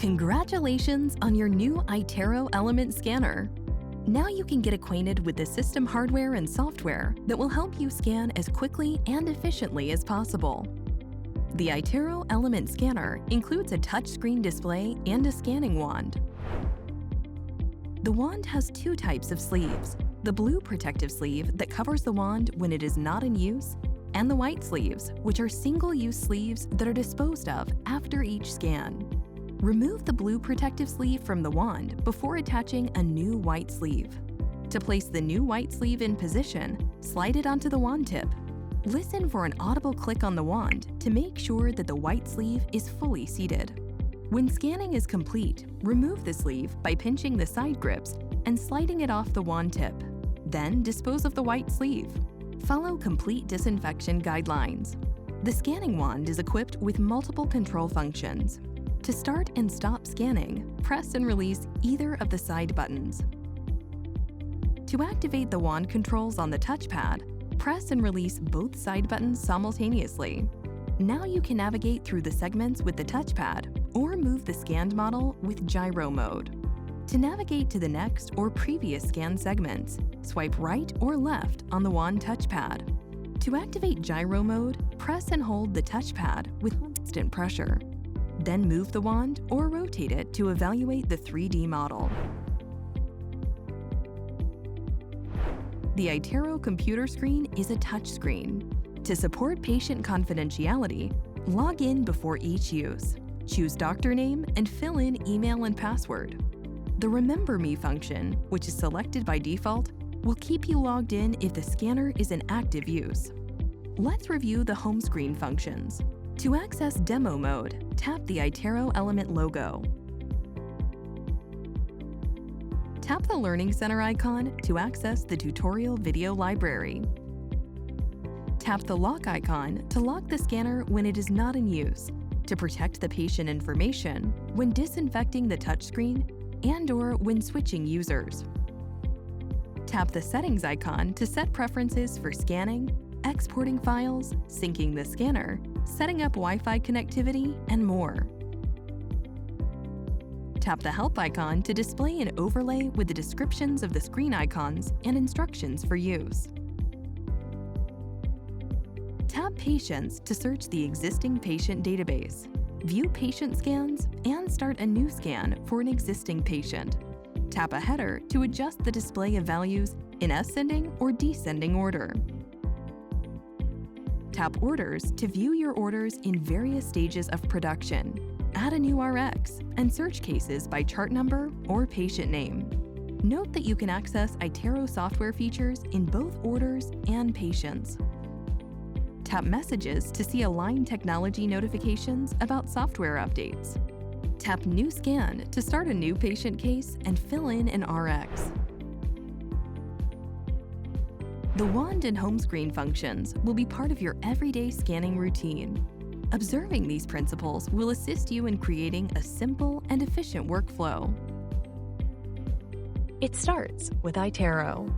Congratulations on your new iTero Element Scanner. Now you can get acquainted with the system hardware and software that will help you scan as quickly and efficiently as possible. The iTero Element Scanner includes a touchscreen display and a scanning wand. The wand has two types of sleeves: the blue protective sleeve that covers the wand when it is not in use, and the white sleeves, which are single-use sleeves that are disposed of after each scan. Remove the blue protective sleeve from the wand before attaching a new white sleeve. To place the new white sleeve in position, slide it onto the wand tip. Listen for an audible click on the wand to make sure that the white sleeve is fully seated. When scanning is complete, remove the sleeve by pinching the side grips and sliding it off the wand tip. Then dispose of the white sleeve. Follow complete disinfection guidelines. The scanning wand is equipped with multiple control functions. To start and stop scanning, press and release either of the side buttons. To activate the wand controls on the touchpad, press and release both side buttons simultaneously. Now you can navigate through the segments with the touchpad or move the scanned model with gyro mode. To navigate to the next or previous scan segments, swipe right or left on the wand touchpad. To activate gyro mode, press and hold the touchpad with constant pressure. Then move the wand or rotate it to evaluate the 3D model. The iTero computer screen is a touch screen. To support patient confidentiality, log in before each use. Choose doctor name and fill in email and password. The Remember Me function, which is selected by default, will keep you logged in if the scanner is in active use. Let's review the home screen functions. To access demo mode, tap the iTero Element logo. Tap the Learning Center icon to access the tutorial video library. Tap the lock icon to lock the scanner when it is not in use, to protect the patient information when disinfecting the touchscreen and/or when switching users. Tap the Settings icon to set preferences for scanning, exporting files, syncing the scanner, setting up Wi-Fi connectivity, and more. Tap the Help icon to display an overlay with the descriptions of the screen icons and instructions for use. Tap Patients to search the existing patient database, view patient scans, and start a new scan for an existing patient. Tap a header to adjust the display of values in ascending or descending order. Tap Orders to view your orders in various stages of production. Add a new RX and search cases by chart number or patient name. Note that you can access iTero software features in both orders and patients. Tap Messages to see Align Technology notifications about software updates. Tap New Scan to start a new patient case and fill in an RX. The wand and home screen functions will be part of your everyday scanning routine. Observing these principles will assist you in creating a simple and efficient workflow. It starts with iTero.